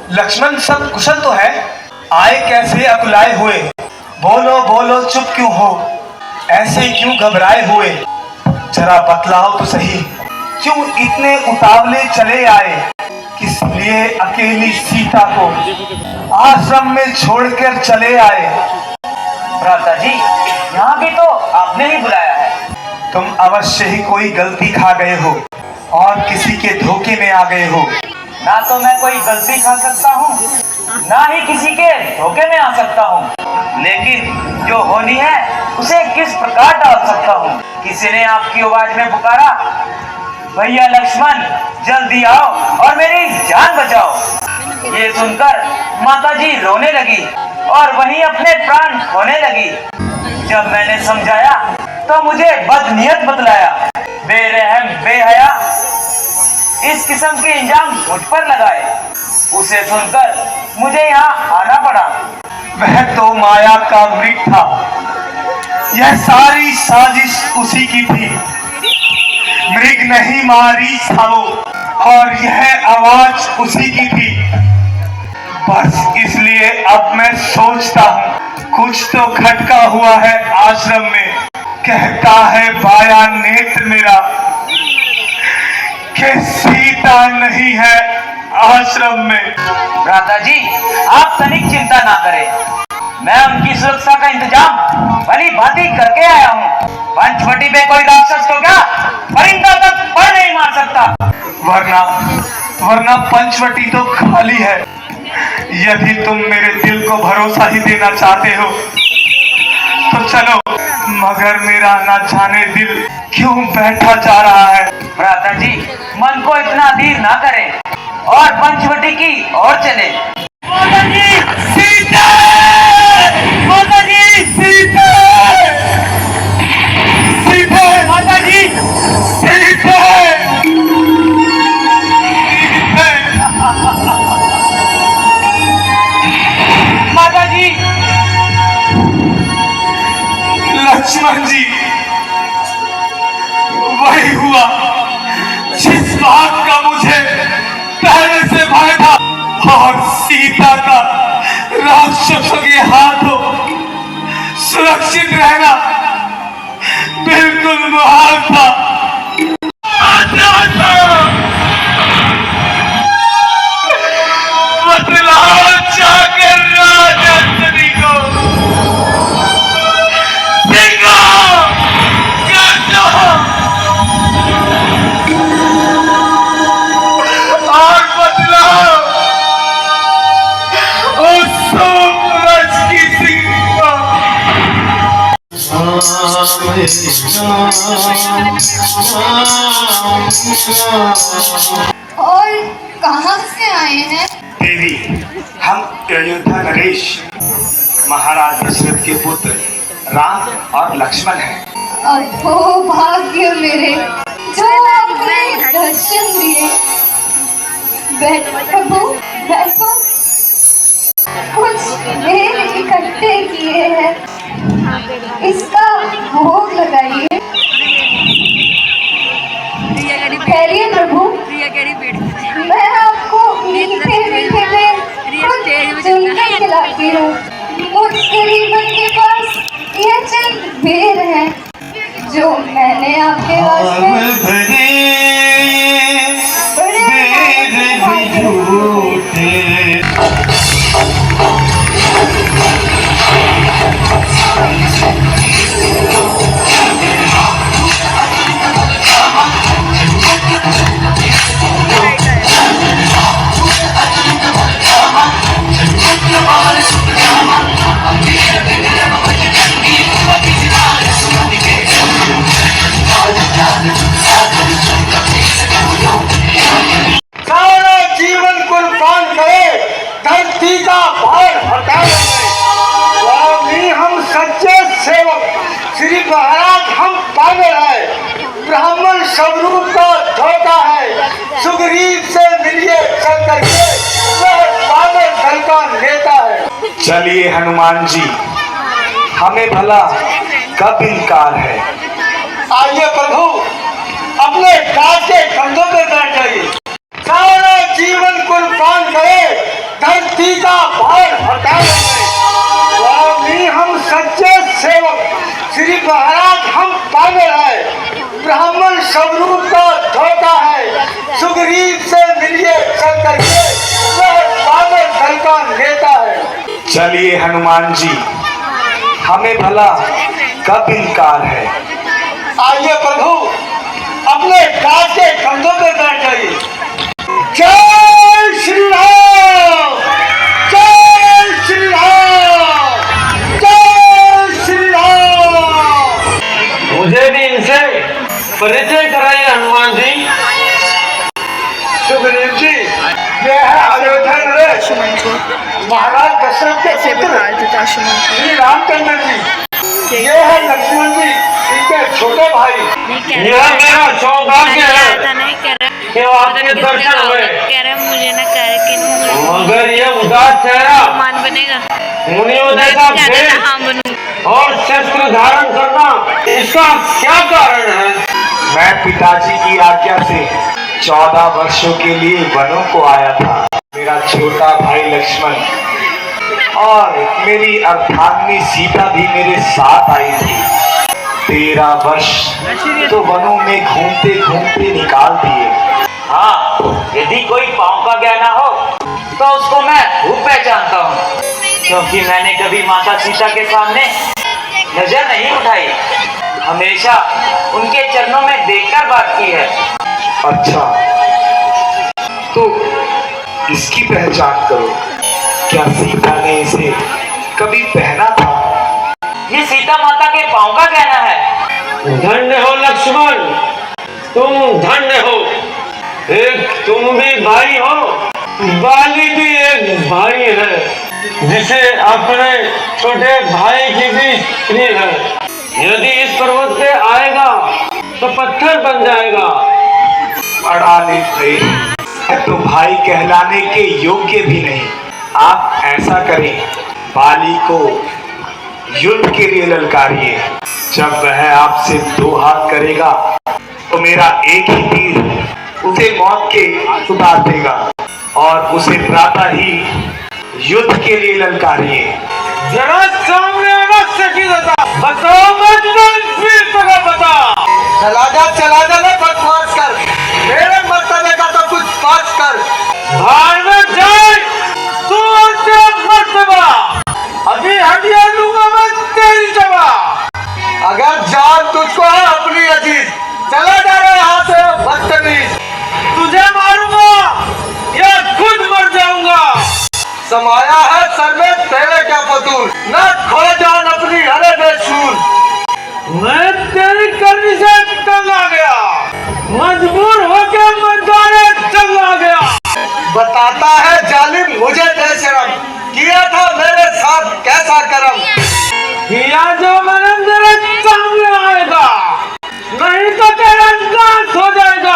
लक्ष्मण, सब कुशल तो है? आए कैसे अकुलाए हुए? बोलो बोलो, चुप क्यों हो? ऐसे क्यों घबराए हुए? जरा बतलाओ तो सही, क्यों इतने उतावले चले आए? किस लिए अकेली सीता को आश्रम में छोड़कर चले आए? भ्राता जी, यहाँ भी तो आपने ही बुलाया है। तुम अवश्य ही कोई गलती खा गए हो और किसी के धोखे में आ गए हो। ना तो मैं कोई गलती खा सकता हूँ, ना ही किसी के धोखे में आ सकता हूँ, लेकिन जो होनी है उसे किस प्रकार डाल सकता हूँ। किसी ने आपकी आवाज में पुकारा, भैया लक्ष्मण जल्दी आओ और मेरी जान बचाओ। ये सुनकर माताजी रोने लगी और वहीं अपने प्राण खोने लगी। जब मैंने समझाया तो मुझे बदनीयत बतलाया, बेरहम बेहया इस किस्म के इंजाम मुझ पर लगाए। उसे सुनकर मुझे यहाँ आना पड़ा। वह तो माया का मृग था, यह सारी साजिश उसी की थी। मृग नहीं मारी था वो, और यह आवाज उसी की थी। बस इसलिए अब मैं सोचता हूँ कुछ तो खटका हुआ है आश्रम में। कहता है बाया नेत्र मेरा कि सीता नहीं है आश्रम में। भ्राता जी, आप तनिक चिंता ना करें, मैं उनकी सुरक्षा का इंतजाम भली भांति करके आया हूँ। पंचवटी पे कोई राक्षस तो क्या परिंदा तक पर नहीं मार सकता। वरना पंचवटी तो खाली है। यदि तुम मेरे दिल को भरोसा ही देना चाहते हो तो चलो, मगर मेरा ना जाने दिल क्यों बैठा जा रहा है। भ्राता जी, मन को इतना अधीर ना करें और पंचवटी की ओर चले। माता जी, सीता! माता जी, सीता! सीता! माता जी, सीता! माता जी! लक्ष्मण जी, वही हुआ जिस बात का मुझे पहले से भय था, और सीता का राक्षसों के हाथों सुरक्षित रहना बिल्कुल मुहाल था। बतलाओ जाकर राजस्त्री को, और बतलाओ उस सूरज की सिंह को। और कहाँ से आए हैं? देवी, हम अयोध्या नरेश महाराज दशरथ के पुत्र राम और लक्ष्मण हैं। अहो भाग्य मेरे, जो आपने दर्शन दिए। प्रभु बैठो, कुछ बेल इकट्ठे किए हैं, इसका भोग लगाइए। ठहरिए प्रभु, मैं आपको मीठे मीठे में कुछ चुनके खिलाती हूँ। उस गरीबन के पास ये चंद बेर हैं जो मैंने आपके वास्ते महाराज हम पागल है, ब्राह्मण स्वरूप का धोखा है। सुग्रीव से मिलिए चलिए हनुमान जी, हमें भला कब इनकार है। आइए प्रभु, अपने काज के कंधों पे बैठ जाइए। सारा जीवन कुर्बान करे, धरती का भार हटा देंगे। स्वामी हम सच्चे सेवक, श्री महाराज हम पागल है, ब्राह्मण स्वरूप का धोखा है। सुग्रीव से मिलिए चल करके, वह पागल दल का नेता है। चलिए हनुमान जी, हमें भला कब इनकार है। आइए प्रभु, अपने काज के कंधों पे बैठ जाइए। जय श्री राम, जय श्री राम, जय श्री राम। मुझे भी इनसे परिचय कराइए हनुमान जी। सुग्रीव जी, ये है अयोध्या नरेश, महाराज दशरथ के पुत्र श्री रामचंद्र जी। ये है लक्ष्मण जी, इनके छोटे भाई। यह मेरा सौभाग्य है कि आपके दर्शन हुए, मुझे ना कर मगर ये उदास चेहरा, मान बनेगा मुनियों जैसा भेष हाँ बनूंगा। और शस्त्र धारण करना, इसका क्या कारण है। मैं पिताजी की आज्ञा से 14 वर्षों के लिए वनों को आया था। मेरा छोटा भाई लक्ष्मण और मेरी अर्धांगिनी सीता भी मेरे साथ आई थी। 13 वर्ष तो वनों में घूमते घूमते निकाल दिए। हाँ, यदि कोई पाँव का ज्ञान ना हो तो उसको मैं खूब पहचानता हूँ, क्योंकि मैंने कभी माता सीता के सामने नजर नहीं उठाई, हमेशा उनके चरणों में देखकर बात की है। अच्छा, तो इसकी पहचान करो। क्या सीता ने इसे कभी पहना था। ये सीता माता के पाँव का कहना है। धन्य हो लक्ष्मण, तुम धन्य हो। एक तुम भी भाई हो, बाली भी एक भाई है, जिसे अपने छोटे भाई की भी स्त्री है। यदि इस पर्वत पे आएगा तो पत्थर बन जाएगा। बड़ा निर्दयी, तो भाई कहलाने के योग्य भी नहीं। आप ऐसा करें, बाली को युद्ध के लिए ललकारिए। जब वह आपसे 2 हाथ करेगा तो मेरा एक ही तीर उसे मौत के उतार देगा, और उसे प्रातः ही युद्ध के लिए ललकारिए। जरा सामने अवश्य की दशा बताओ, बता। चला जा ना बदमाश कर, मेरे मर्तबे का तो कुछ पास कर। भाड़ में जाए तू मर्तबा, अभी हटिया लूंगा मैं तेरी जवा। अगर जान तुझको है अपनी अजीज, चला जा रहा यहाँ से बदतमीज। तुझे मारूंगा या खुद मर जाऊंगा। समाया है सर में तेरे क्या फतूर, न खो जान अपनी हरे बेशूर। मैं तेरी करनी से तंग आ गया, मजबूर होकर मैदाने जंग आ गया। बताता है जालिम मुझे बेशरम, किया था मेरे साथ कैसा करम। किया जो मैंने तेरे सामने आएगा, नहीं तो तेरा नाश हो जाएगा।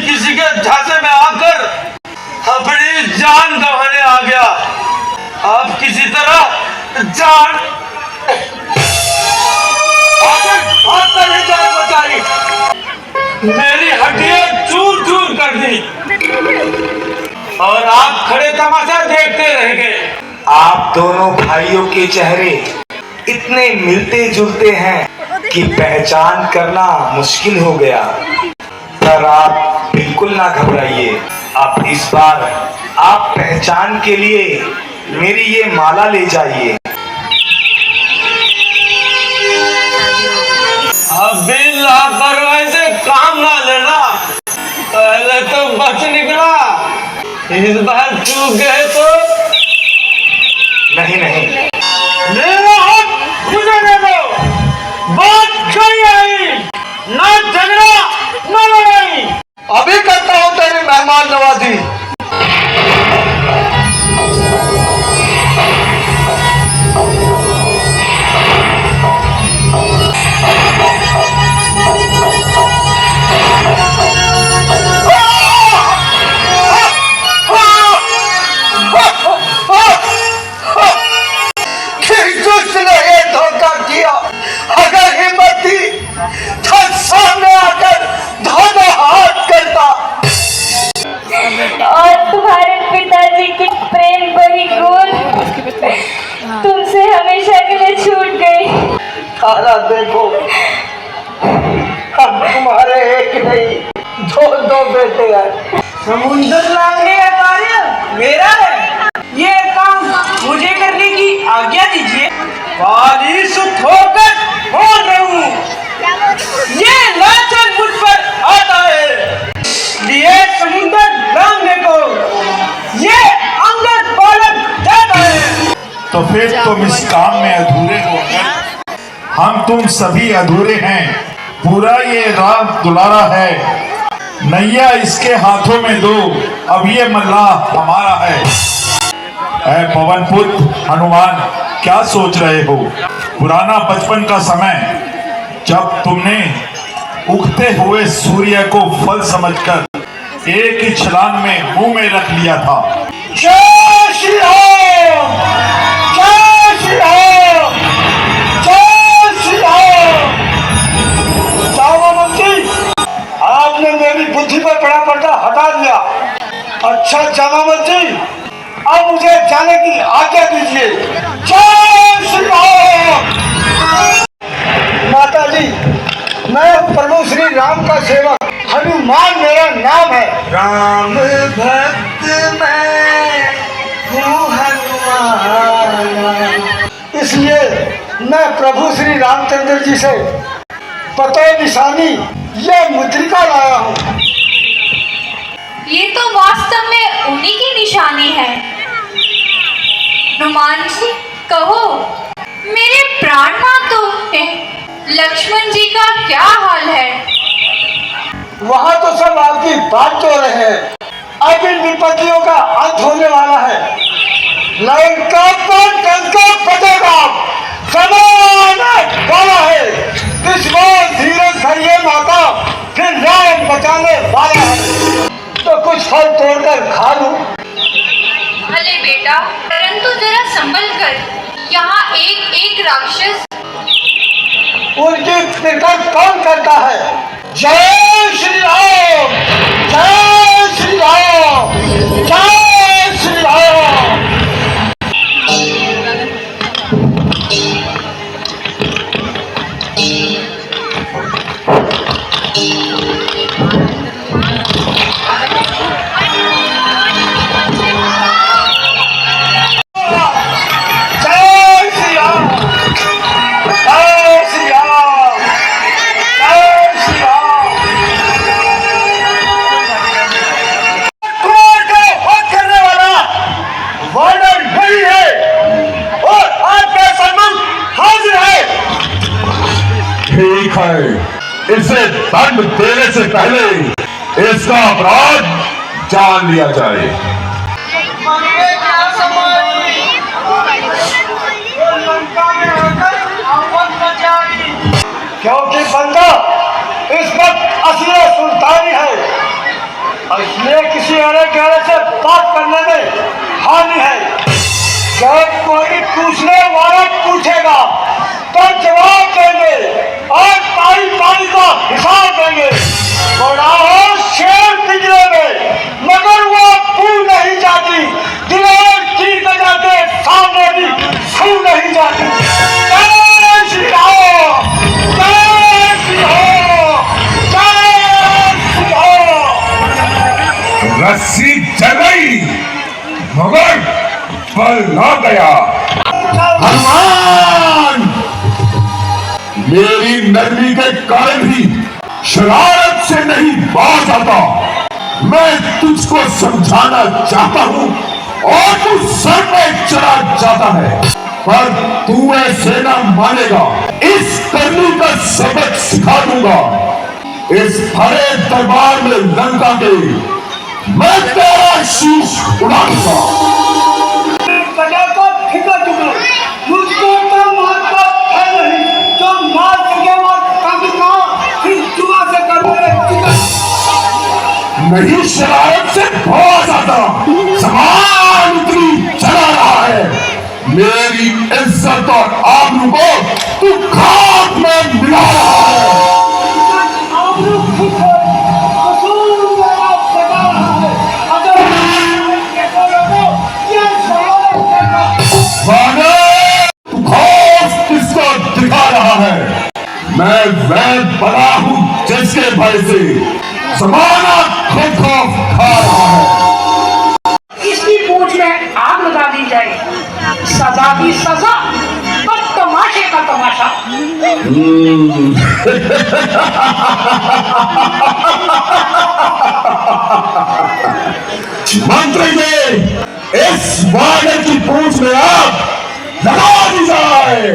किसी के झांसे में आकर अपनी जान गंवाने आ गया। अब किसी तरह जान बचाई, मेरी हड्डियां चूर चूर कर दी, और आप खड़े तमाशा देखते रह गए। आप दोनों भाइयों के चेहरे इतने मिलते जुलते हैं कि पहचान करना मुश्किल हो गया। पर आप बिल्कुल ना घबराइए। अब इस बार आप पहचान के लिए मेरी ये माला ले जाइए। अभी लापरवाही से काम ना लेना, पहले तो बच निकला, इस बार चूक गए तो नहीं नहीं, मेरा हाथ मुझे दे दो। बात कही आई, ना झगड़ा ना लड़ाई। अभी करता हूँ तेरी मेहमान नवाजी। अगर हिम्मत थी तो सामने आकर दोनों हाथ करता। और तुम्हारे पिताजी की प्रेम भरी गोद तुमसे हमेशा के लिए छूट गई। तारा देखो, अब तुम्हारे एक नहीं दो दो बेटे हैं। समुद्र लांघने का कार्य मेरा है, ये काम मुझे करने की आज्ञा दीजिए। बारिश होकर बोल रहा हूँ, ये लाचार मुझ पर आता है। लिए समुद्र लांघने को ये अंगद बालक जाता है। तो फिर तुम इस काम में अधूरे हो गए। हम तुम सभी अधूरे हैं। पूरा ये रात दुलारा है, नैया इसके हाथों में दो, अब ये मल्लाह हमारा है। ऐ पवन पुत्र हनुमान, क्या सोच रहे हो? पुराना बचपन का समय जब तुमने उगते हुए सूर्य को फल समझकर एक ही छलांग में मुंह में रख लिया था। जय श्री राम, जय श्री राम, जय श्री राम। जामा मंत्री, आपने मेरी बुद्धि पर बड़ा पर्दा हटा दिया। अच्छा जामा मंत्री, अब मुझे जाने की आज्ञा दीजिए। जय श्री राम। माता जी, मैं प्रभु श्री राम का सेवक हनुमान मेरा नाम है। राम भक्त मैं हूँ हनुमान, इसलिए मैं प्रभु श्री रामचंद्र जी से पतो निशानी यह मुद्रिका लाया हूँ। ये तो वास्तव में उन्हीं की निशानी है। हनुमान जी, कहो मेरे प्राणनाथों हैं, लक्ष्मण जी का क्या हाल है? वहाँ तो सब आपकी बात तो रहे हैं। अब इन विपत्तियों का अंत होने वाला है। लंका पर डंका बजेगा, समय वाला है। इस बार धीरज धरिए माता, फिर राम बचाने वाला है। तो कुछ फल तोड़कर खा लूं। भले बेटा, परंतु जरा संभल कर, यहाँ एक एक राक्षस। उनकी फिक्र कौन करता है? जय श्री राम, जय श्री राम, जय श्री राम। ठीक है, इसे दंड देने से पहले इसका अपराध जान लिया जाए। क्योंकि बंदा इस वक्त असली सुल्तानी है, इसलिए किसी अरे गहरे से बात करने में हानि है। जब कोई पूछने वाला पूछेगा तो जवाब देंगे और पानी पानी का हिसाब देंगे। बड़ा हो शेर पिंजरे में, मगर वो भूल नहीं जाती, दिलेर चीर के जाते सामने भी छू नहीं जाती। जय श्री राम, जय श्री राम, जय श्री राम। रस्सी चल गई मगर बल ना गया। हनुमान, मेरी नरमी के कारण भी शरारत से नहीं बाज आता। मैं तुझको समझाना चाहता हूँ और तू सर में चला जाता है, पर तू ऐसे न मानेगा। इस करनी का सबक सिखा दूंगा। इस भरे दरबार में लंका के मैं तेरा शीश उड़ा दूंगा। प्रजा को फिक्र चुका, मुझको तो मौत का भय नहीं, जो मार सके वो कब ना फिर जुआ से करने नहीं शरारत से बहुत ज्यादा सामान उतनी चला रहा है। मेरी इज्जत और आबरू को तू खाक में मिला रहा है। आबरू खुद है, कसूर मेरा बता रहा है। अगर कैसे लोगों ये सवाल करना तू खौफ किसको दिखा रहा है? मैं वह बड़ा हूं जिसके भय से जमाना खुद खौफ खा रहा है। इसकी पूंछ में आग लगा दी जाए, सजा की सजा और तमाशे का तमाशा। मंत्री जी, इस वाले की पूंछ में आग लगा दी जाए।